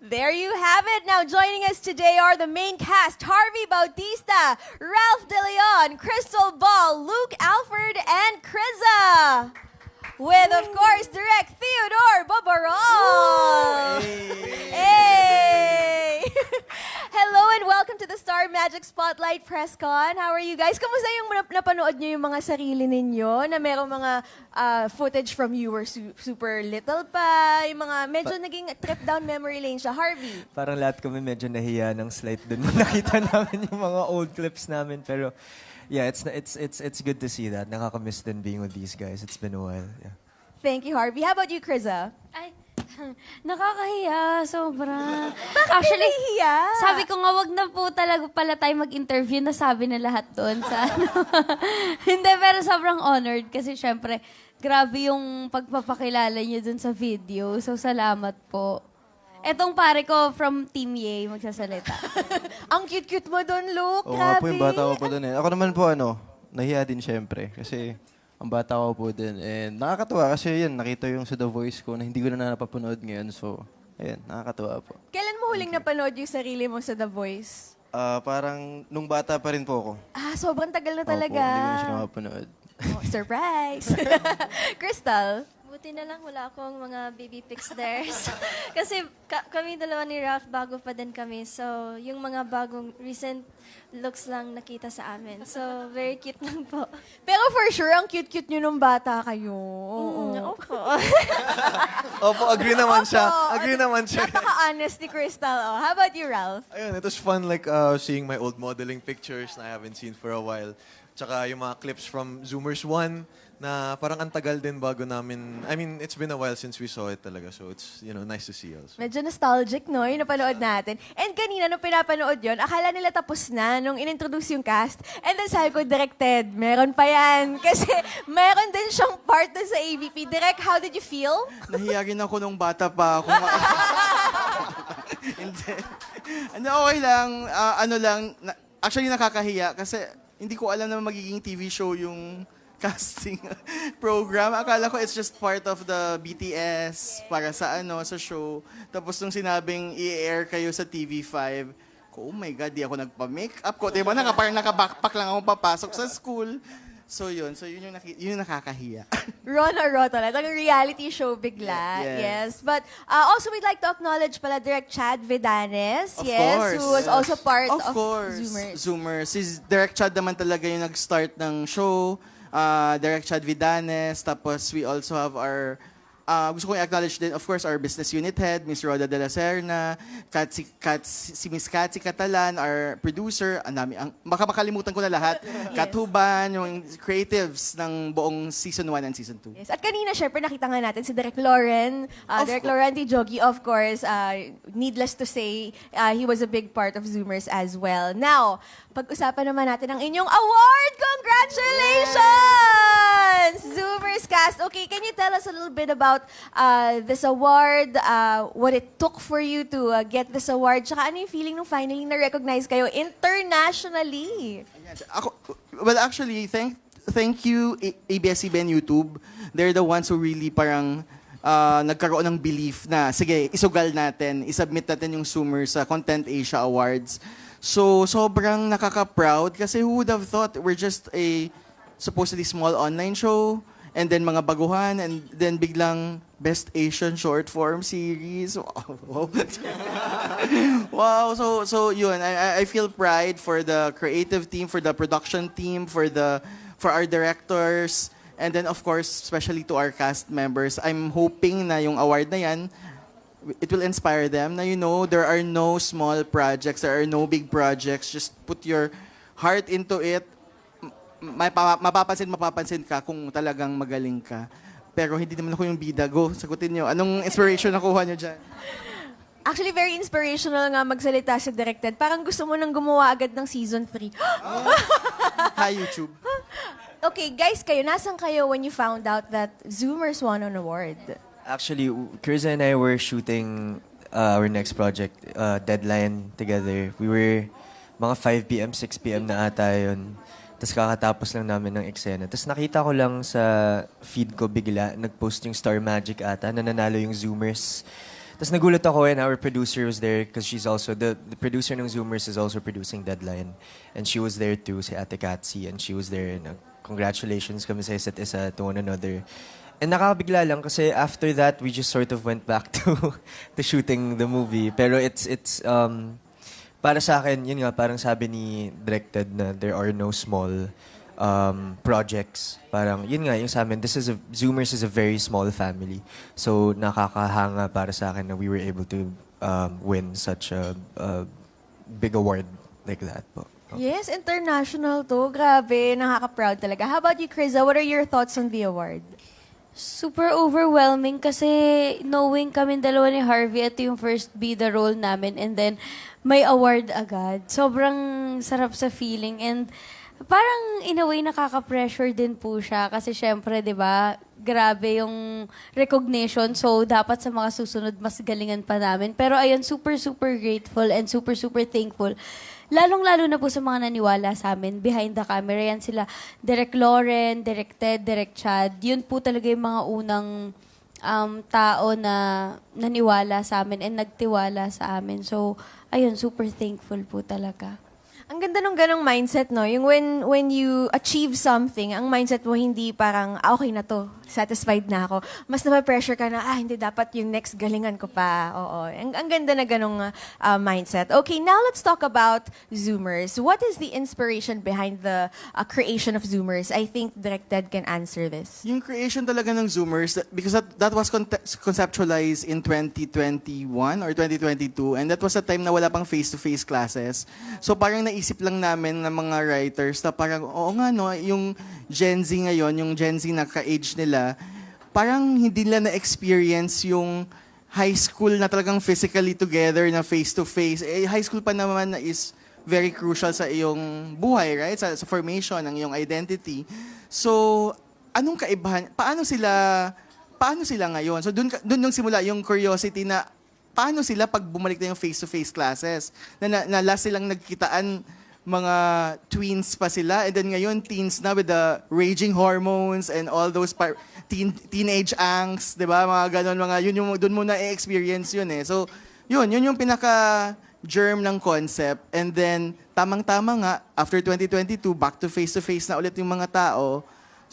There you have it. Now joining us today are the main cast, Harvey Bautista, Ralph De Leon, Crystal Ball, Luke Alford, and Kriza. With, of course, Direct Theodore Boborol. Hey! Hello and welcome to the Star Magic Spotlight Press Con. How are you guys? Kamusta yung napanood nyo yung mga sarili ninyo na merong mga footage from you were super little pa, yung mga medyo naging trip down memory lane siya. Harvey? Parang lahat kami medyo nahiya ng slight dun nung nakita namin yung mga old clips namin. Pero yeah, it's good to see that. Nakakamiss din being with these guys. It's been a while. Yeah. Thank you, Harvey. How about you, Kriza? Ay, nakakahiya, sobra. Bakit nahihiya? Sabi ko nga, wag na po talaga pala tayo mag-interview, nasabi na lahat doon sa ano. Hindi, pero sobrang honored kasi syempre, grabe yung pagpapakilala niyo doon sa video. So, salamat po. Etong pare ko from Team Yay magsasalita. Ang cute-cute mo doon, Luke. Oo nga po, Grabe. yung bata ko po doon eh. Ako naman po, nahiya din syempre. Kasi ang bata ko po din. And nakakatuwa kasi yun, nakita yung sa The Voice ko na hindi ko na napapanood ngayon. So, ayun, nakakatuwa po. Kailan mo huling napanood yung sarili mo sa The Voice? Parang nung bata pa rin po ako. Ah, sobrang tagal na Opo, talaga. hindi ko na siya napapanood. Oh, surprise! Crystal? Buti na lang wala akong mga baby pics there. Kasi kami dalawa ni Ralph, bago pa din kami. So, yung mga bagong recent looks lang nakita sa amin. So, very cute lang po. Pero for sure, ang cute-cute nyo nung bata kayo. Oo. Opo. Opo, agree naman siya. Opo. Agree naman siya. Napaka-honest ni Crystal. Oh. How about you, Ralph? Ayun, it was fun like seeing my old modeling pictures na I haven't seen for a while. Tsaka yung mga clips from Zoomers 1 na parang antagal din bago namin. I mean, it's been a while since we saw it talaga. So it's, nice to see also. Medyo nostalgic, no? Yung napanood natin. And kanina, nung pinapanood yon, akala nila tapos na nung in-introduce yung cast. And then sabi ko, directed. Meron pa yan. Kasi meron din siyang part dun sa AVP. Direct, how did you feel? Nahiya rin ako nung bata pa ako. Hindi. Okay lang. Actually, nakakahiya kasi hindi ko alam na magiging TV show yung casting program. Akala ko it's just part of the BTS para sa sa show. Tapos nung sinabing i-air kayo sa TV5, oh my God, di ako nagpa-makeup ko. Diba, parang naka-backpack lang ako papasok sa school. So yun yung nakakahiya. Raw na raw talaga. Ang reality show bigla. Yes. But also, we'd like to acknowledge pala Direct Chad Vidanes. Of yes. course. Who was also part of course. Zoomers. Zoomers. Si Direct Chad naman talaga yung nag-start ng show. Direct Chad Vidanes. Tapos we also have our gusto kong i-acknowledge din, of course, our business unit head, Miss Roda de la Serna, si Miss Katsi Catalan, our producer, baka makalimutan ko na lahat, Kat Huban, yung creatives ng buong Season 1 and Season 2. Yes. At kanina, syempre, nakita nga natin si Direk Lauren. Direk Lauren T. Jogi, of course. Needless to say, he was a big part of Zoomers as well. Now, pag-usapan naman natin ang inyong award! Congratulations! Zoomers cast. Okay, can you tell us a little bit about this award, what it took for you to get this award, tsaka ano yung feeling nung finally na-recognize kayo internationally? Well, actually, thank you ABS-CBN YouTube. They're the ones who really parang nagkaroon ng belief na, sige, isugal natin, isubmit natin yung Zoomers sa Content Asia Awards. So, sobrang nakaka-proud kasi who would have thought we're just a supposedly small online show and then mga baguhan and then biglang Best Asian Short Form Series. Wow. Wow. So yun, I feel pride for the creative team, for the production team, for our directors, and then of course, especially to our cast members. I'm hoping na yung award na yan, it will inspire them na there are no small projects, there are no big projects. Just put your heart into it. Mapapansin ka kung talagang magaling ka. Pero hindi naman ako yung bida. Go, sagutin nyo. Anong inspiration nakuha nyo dyan? Actually, very inspirational nga magsalita si Directed. Parang gusto mo nang gumawa agad ng season 3. Hi, YouTube. Okay, guys, nasan kayo when you found out that Zoomers won an award? Actually, Kriza and I were shooting our next project, Deadline, together. We were mga 5 p.m., 6 p.m. na ata yun. Tapos kakatapos lang namin ng eksena. Tapos nakita ko lang sa feed ko bigla, nag-post yung Star Magic ata, na nanalo yung Zoomers Tas nagulat ako when our producer was there because she's also, the producer ng Zoomers is also producing Deadline. And she was there too, si Ate Katsi, and she was there. And congratulations kami sa isa't isa to one another. And nakakabigla lang kasi after that, we just sort of went back to shooting the movie. Pero it's para sa akin, yun nga, parang sabi ni Directed na there are no small projects. Parang, yun nga, yung sa amin, Zoomers is a very small family. So, nakakahanga para sa akin na we were able to win such a big award like that po. Yes, international to. Grabe, nakaka-proud talaga. How about you, Criza? What are your thoughts on the award? Super overwhelming kasi knowing kami dalawa ni Harvey, ito yung first bida role namin and then may award agad. Sobrang sarap sa feeling and parang in a way nakaka-pressure din po siya kasi syempre, 'di ba? Grabe yung recognition so dapat sa mga susunod mas galingan pa namin. Pero ayun, super grateful and super thankful. Lalong-lalo na po sa mga naniwala sa amin behind the camera. Yan sila, Direk Lauren, Direk Ted, Direk Chad. Yun po talaga yung mga unang tao na naniwala sa amin and nagtiwala sa amin. So, ayun, super thankful po talaga. Ang ganda nung ganong mindset, no? Yung when you achieve something, ang mindset mo hindi parang, okay na to, satisfied na ako. Mas napapressure ka na, hindi dapat yung next galingan ko pa. Oo. Ang ganda na ganong mindset. Okay, now let's talk about Zoomers. What is the inspiration behind the creation of Zoomers? I think Directed can answer this. Yung creation talaga ng Zoomers, because that was conceptualized in 2021 or 2022, and that was a time na wala pang face-to-face classes. So parang naisip lang namin ng mga writers na parang, oo nga no, yung Gen Z ngayon, yung Gen Z na ka-age nila, parang hindi nila na-experience yung high school na talagang physically together na face-to-face. High school pa naman na is very crucial sa iyong buhay, right? Sa formation ng iyong identity. So, anong kaibahan? Paano sila ngayon? So, dun nung simula yung curiosity na paano sila pag bumalik na yung face-to-face classes? Na last silang nagkitaan, mga tweens pa sila, and then ngayon teens na with the raging hormones and all those teenage angst, 'di ba? Mga ganon, yun yung doon mo na experience yun eh. So, yun yung pinaka germ ng concept, and then tamang-tama nga after 2022 back to face na ulit yung mga tao.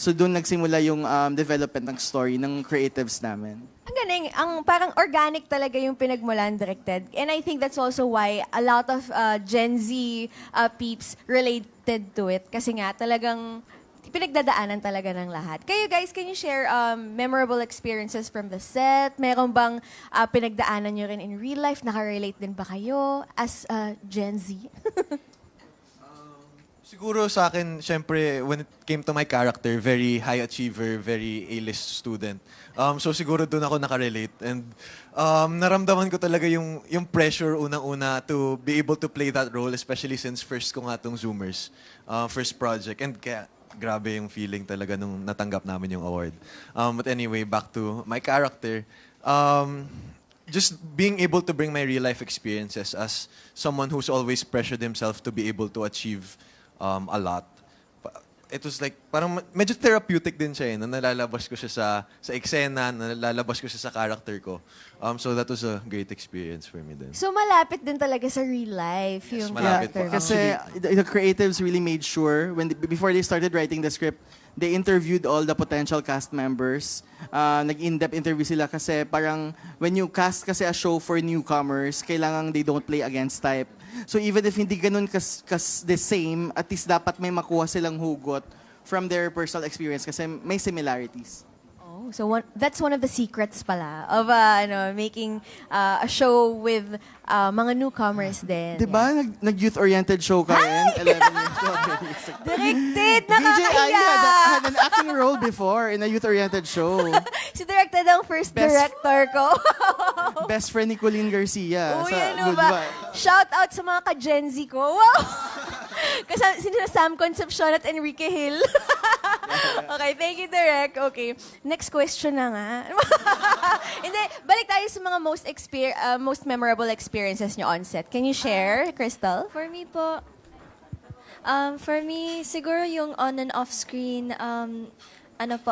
So doon nagsimula yung development ng story ng creatives namin. Ang galing. Parang organic talaga yung pinagmulan, Directed. And I think that's also why a lot of Gen Z peeps related to it. Kasi nga, talagang pinagdadaanan talaga ng lahat. Kayo guys, can you share memorable experiences from the set? Meron bang pinagdaanan nyo rin in real life? Nakarelate din ba kayo as Gen Z? Siguro sa akin, syempre, when it came to my character, very high achiever, very A-list student. So siguro doon ako nakarelate. And naramdaman ko talaga yung pressure unang-una to be able to play that role, especially since first ko nga itong Zoomers, first project. And kaya grabe yung feeling talaga nung natanggap namin yung award. But anyway, back to my character. Just being able to bring my real life experiences as someone who's always pressured himself to be able to achieve a lot. It was like, parang medyo therapeutic din siya na nalalabas ko siya sa eksena, nalalabas ko siya sa character ko. So that was a great experience for me din. So malapit din talaga sa real life Yes, yung malapit character po. mo. Kasi the creatives really made sure, before they started writing the script, they interviewed all the potential cast members. Nag-in-depth interview sila kasi parang when you cast kasi a show for newcomers, kailangan they don't play against type. So even if hindi ganun kas the same, at least dapat may makuha silang hugot from their personal experience kasi may similarities. Oh, so that's one of the secrets pala of making a show with mga newcomers din. Diba? Nag-youth-oriented show ka rin, 11 years old. Directed, DJ Aya nakakahiya! had an acting role before in a youth-oriented show. Si Directed ang first director ko. Best friend ni Colleen Garcia Uy, sa ano Good ba? Vibe. Shout out sa mga ka-Gen Z ko. Wow! Kasi sila Sam Concepcion at Enrique Hill. Okay, thank you, Direk. Okay, next question na nga. Hindi, balik tayo sa mga most memorable experiences nyo on set. Can you share, Crystal? For me po, siguro yung on and off screen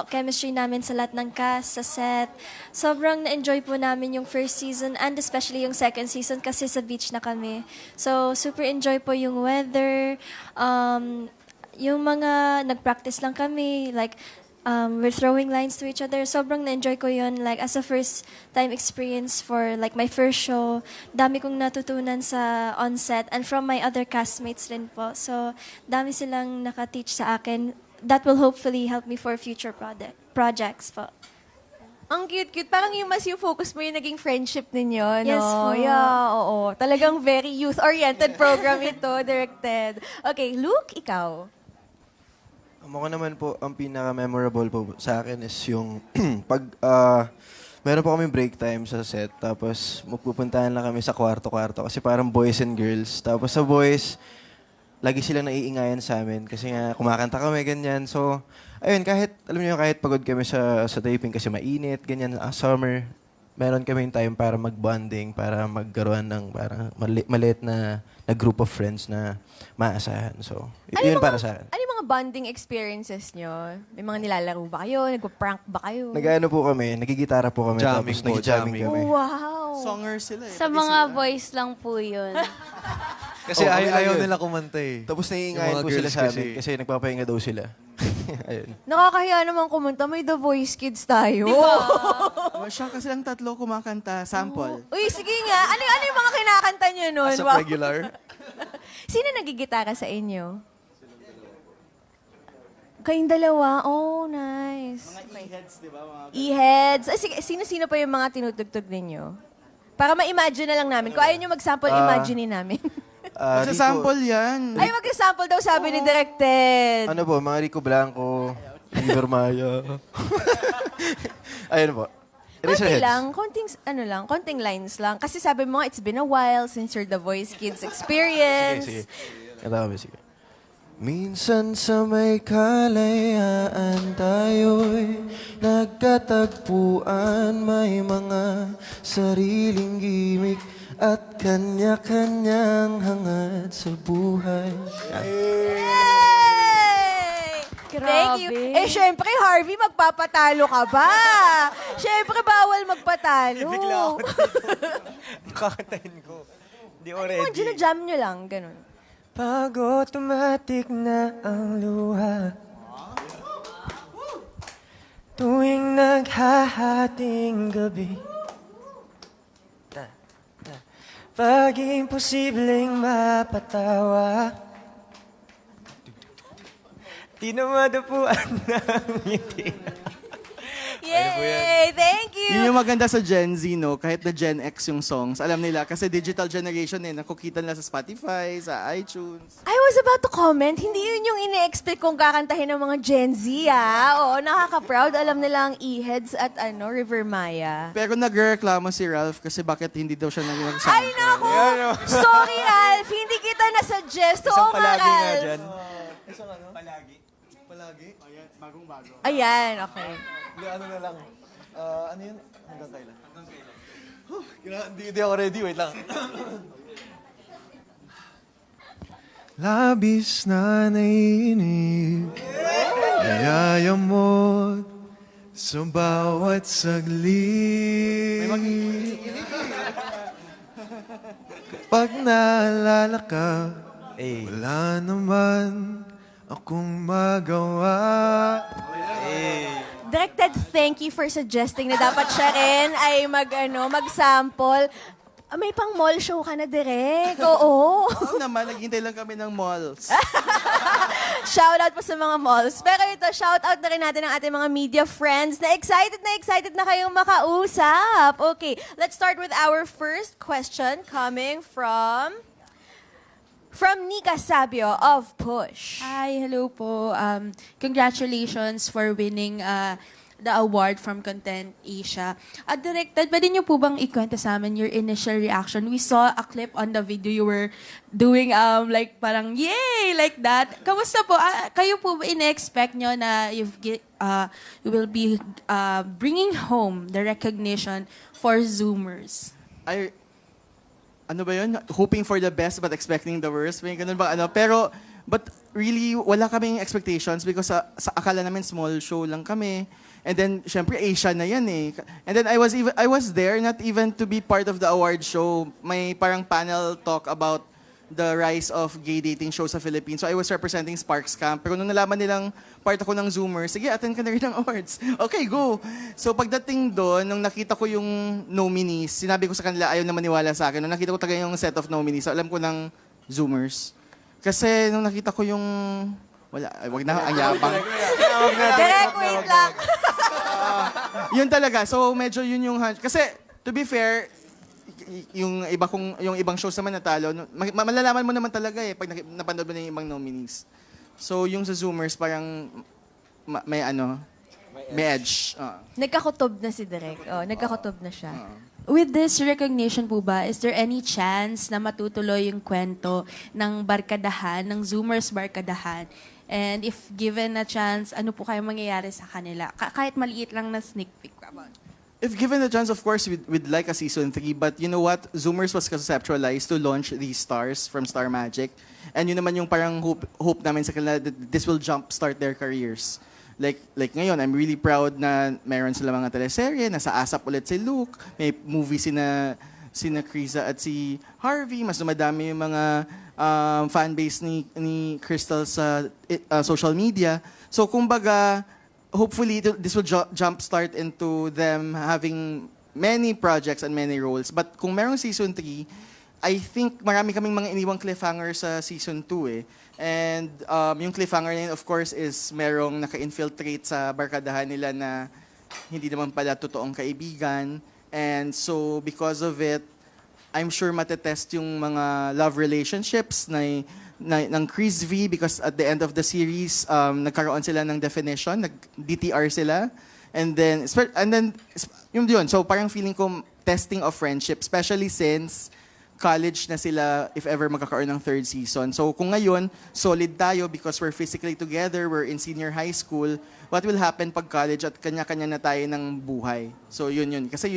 chemistry namin sa lahat ng cast, sa set. Sobrang na-enjoy po namin yung first season and especially yung second season kasi sa beach na kami. So, super enjoy po yung weather. Yung mga nag-practice lang kami, like, we're throwing lines to each other. Sobrang na-enjoy ko yun. Like, as a first-time experience for, like, my first show, dami kong natutunan sa on-set and from my other castmates rin po. So, dami silang naka-teach sa akin. That will hopefully help me for future projects po. Ang cute-cute. Parang yung mas yung focus mo yung naging friendship ninyo, no? Yes po. Yeah, oo. Talagang very youth-oriented program ito, directed. Okay, Luke, ikaw. Ako naman po, ang pinaka-memorable po sa akin is yung pag meron po kami break time sa set, tapos magpupuntahan lang kami sa kwarto-kwarto kasi parang boys and girls. Tapos sa boys, lagi silang naiingayan sa amin kasi nga kumakanta kami, ganyan. So, ayun, alam niyo, kahit pagod kami sa taping kasi mainit, ganyan, summer, meron kaming time para mag-bonding, para magkaroon ng parang maliit na group of friends na maasahan. So, yun para sa akin. Ano yung mga bonding experiences nyo? May mga nilalaro ba kayo? Nagpa-prank ba kayo? Nag-ano po kami, nagigitara po kami, Jamming tapos po, nag-jamming jamming. kami. Wow! Songers sila eh. Sa Pati mga sila. boys lang po yun. Kasi kami lang ayaw yun. nila kumanta eh. Tapos Yung naiingayan mga po sila girls sa amin kasi nagpapahinga daw sila. Ayun. Nakakahiya naman kumanta. May The Voice Kids tayo. Oh, siya kasi lang tatlo kumakanta. Sample. Uy, sige nga. Ano yung mga kinakanta nyo nun? As a Wow. regular. Sino nagigitara sa inyo? Kayong dalawa? Oh, nice. Mga e-heads, di ba? Mga E-heads. Sige, sino-sino pa yung mga tinutugtog ninyo? Para ma-imagine na lang namin. Kung ayaw nyo mag-sample, imaginein namin. Magsasample yan. Ay, mag-sample daw sabi ni Directed. Ano po, mga Rico Blanco, River Maya. Ayun po. Raise your Konti heads. lang, konting lines lang. Kasi sabi mo nga, it's been a while since you're The Voice Kids experience. Sige. Kanta kami, sige. Minsan sa may kalayaan tayo'y nagkatagpuan, may mga sariling gimik at kanya-kanyang hangad sa buhay. Yay! Thank you. Grabe. Syempre, Harvey, magpapatalo ka ba? Syempre, bawal magpatalo. Kakantahin ko. Hindi Ano, already. jam nyo lang, ganun. Pag automatic na ang luha, tuwing naghahating gabi, pag imposibleng mapatawa, di na madapuan ng ngiti. Yay! Thank you! Yun yung maganda sa Gen Z, no? Kahit na Gen X yung songs, alam nila. Kasi digital generation eh. Nakukita nila sa Spotify, sa iTunes. I was about to comment, hindi yun yung ine-expect kong kakantahin ng mga Gen Z, ah. Oo, nakaka-proud. Alam nila ang E-Heads at River Maya. Pero nagreklamo si Ralph kasi bakit hindi daw siya nag-sample. Ay, naku! Sorry, Ralph. Hindi kita nasuggest. Oo nga, Ralph. Palagi? Ayan, okay. Hindi, ano na lang. Ano yun? Hanggang kailan? Hindi ako ready. Wait lang. Labis na naiinip, nayayamot sa bawat saglit. Kapag naalala ka, wala naman akong magawa. Directed, thank you for suggesting na dapat siya rin ay mag-sample. May pang mall show ka na, Direk. Oo. Oo naman, naghihintay lang kami ng malls. Shoutout po sa mga malls. Pero ito, shoutout na rin natin ang ating mga media friends na excited na kayong makausap. Okay, let's start with our first question coming from Nika Sabio of Push. Hi, hello po. Congratulations for winning the award from Content Asia. Directed, pwede niyo po bang ikwento sa amin your initial reaction? We saw a clip on the video you were doing like parang yay, like that. Kamusta po? Kayo po in-expect nyo na you will be bringing home the recognition for Zoomers? Ano ba yun? Hoping for the best but expecting the worst. May ganun ba? Pero But really, wala kaming expectations because sa akala namin small show lang kami. And then, syempre, Asia na yan eh. And then, I was there not even to be part of the award show. May parang panel talk about the rise of gay dating shows sa Philippines. So, I was representing Sparks Camp. Pero nung nalaman nilang part ako ng Zoomers, sige, attend ka na rin ng awards. Okay, go! So, pagdating doon, nung nakita ko yung nominees, sinabi ko sa kanila, ayaw na maniwala sa akin. Nung nakita ko talaga yung set of nominees, so alam ko ng Zoomers. Kasi nung nakita ko yung... Wala, wag na, ang yabang. Direk, wait lang. Yun talaga. So medyo yun yung kasi to be fair, yung ibang shows naman natalo, malalaman mo naman talaga eh pag napanood mo na yung ibang nominees. So yung sa Zoomers parang may edge. Nagkakutob na si Direk. Oh, nagkakutob na siya. With this recognition po ba, is there any chance na matutuloy yung kwento ng barkadahan, ng Zoomers barkadahan? And if given a chance, ano po kayo mangyayari sa kanila? Kahit maliit lang na sneak peek. If given the chance, of course, we'd like a season 3. But you know what? Zoomers was conceptualized to launch these stars from Star Magic. And yun naman yung parang hope namin sa kanila that this will jumpstart their careers. Like ngayon, I'm really proud na meron sila mga teleserye, nasa ASAP ulit si Luke, may movie sina Krisa at si Harvey, mas dumadami yung mga fanbase ni Crystal sa social media. So kumbaga, hopefully this will jumpstart into them having many projects and many roles. But kung merong season 3, I think marami kaming mga iniwang cliffhanger sa season 2 eh. And yung cliffhanger na yun, of course, is merong naka-infiltrate sa barkadahan nila na hindi naman pala totoong kaibigan. And so, because of it, I'm sure matetest yung mga love relationships ng Chris V because at the end of the series, nagkaroon sila ng definition, nag-DTR sila. And then yun. So parang feeling ko testing of friendship, especially since college na sila if ever magkakaroon ng third season. So kung ngayon, solid tayo because we're physically together, we're in senior high school, what will happen pag college at kanya-kanya na tayo ng buhay? So yun. Kasi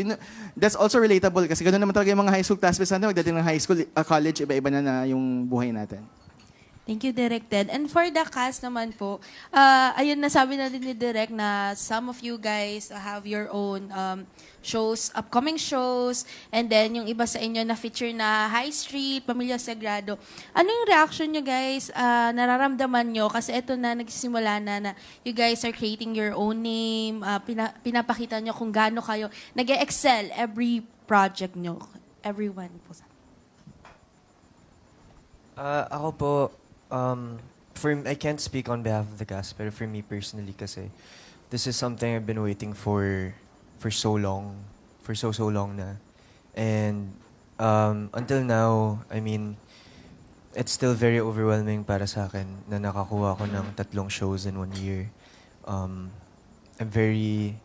that's also relatable kasi ganoon naman talaga yung mga high school classmates natin, magdating ng high school, college, iba-iba na yung buhay natin. Thank you, Direk Ted. And for the cast naman po, ayun, nasabi na din ni Direk na some of you guys have your own shows, upcoming shows, and then yung iba sa inyo na feature na High Street, Pamilya Sagrado. Ano yung reaction nyo guys? Nararamdaman nyo? Kasi eto na, nagsisimula na you guys are creating your own name, pinapakita nyo kung gaano kayo nag-excel every project nyo. Everyone po. Ako po, I can't speak on behalf of the cast, pero for me personally kasi, this is something I've been waiting for so long na. And until now, I mean, it's still very overwhelming para sa akin na nakakuha ko ng 3 shows in 1 year. I'm very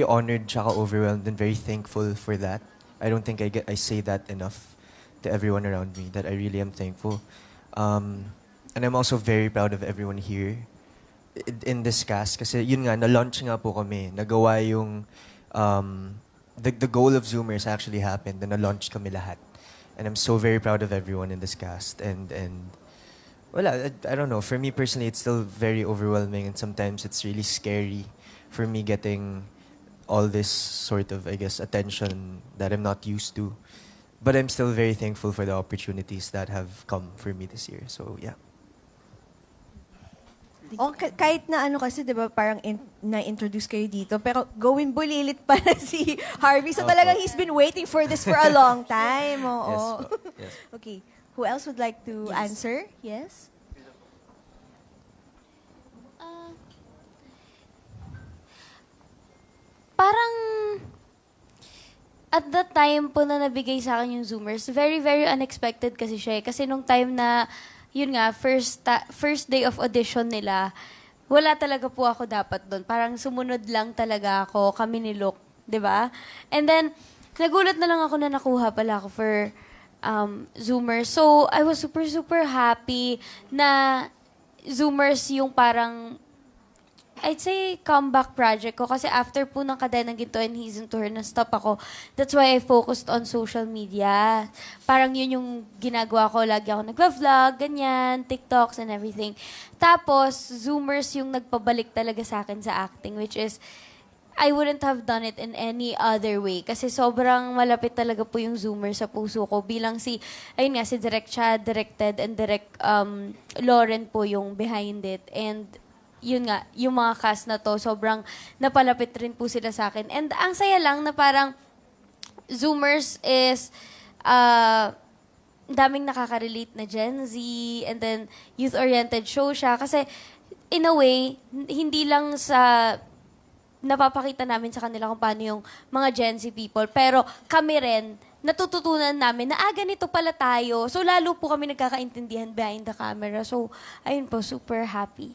honored tsaka overwhelmed and very thankful for that. I don't think I say that enough to everyone around me, that I really am thankful. And I'm also very proud of everyone here in this cast. Kasi yun nga, na-launch nga po kami. Nagawa yung, the goal of Zoomers actually happened, and na-launch kami lahat. And I'm so very proud of everyone in this cast. And well, I don't know, for me personally, it's still very overwhelming, and sometimes it's really scary for me getting all this sort of, I guess, attention that I'm not used to. But I'm still very thankful for the opportunities that have come for me this year. So, yeah. Kahit na kasi, di ba, parang na-introduce kayo dito, pero gawin bulilit pa na si Harvey. So talagang he's been waiting for this for a long time. Oo. Yes. Okay. Who else would like to answer? Yes? Parang at the time po na nabigay sa akin yung Zoomers, very, very unexpected kasi siya eh. Kasi nung time na, yun nga, first day of audition nila, wala talaga po ako dapat doon. Parang sumunod lang talaga ako, kami ni Luke, di ba? And then, nagulat na lang ako na nakuha pala ako for Zoomers. So, I was super, super happy na Zoomers yung parang I'd say comeback project ko kasi after po ng Kadenang Ginto and Season 2 na-stop ako. That's why I focused on social media. Parang yun yung ginagawa ko. Lagi ako nagva-vlog, ganyan, TikToks and everything. Tapos, Zoomers yung nagpabalik talaga sa akin sa acting, which is I wouldn't have done it in any other way. Kasi sobrang malapit talaga po yung Zoomer sa puso ko. Bilang ayun nga, si Direk Chad, Direk Ted, and Direk Lauren po yung behind it. And yun nga, yung mga cast na to, sobrang napalapit rin po sila sa akin. And ang saya lang na parang Zoomers is daming nakaka-relate na Gen Z, and then youth-oriented show siya. Kasi in a way, hindi lang sa napapakita namin sa kanila kung paano yung mga Gen Z people, pero kami rin, natututunan namin na ganito pala tayo. So lalo po kami nagkakaintindihan behind the camera. So ayun po, super happy.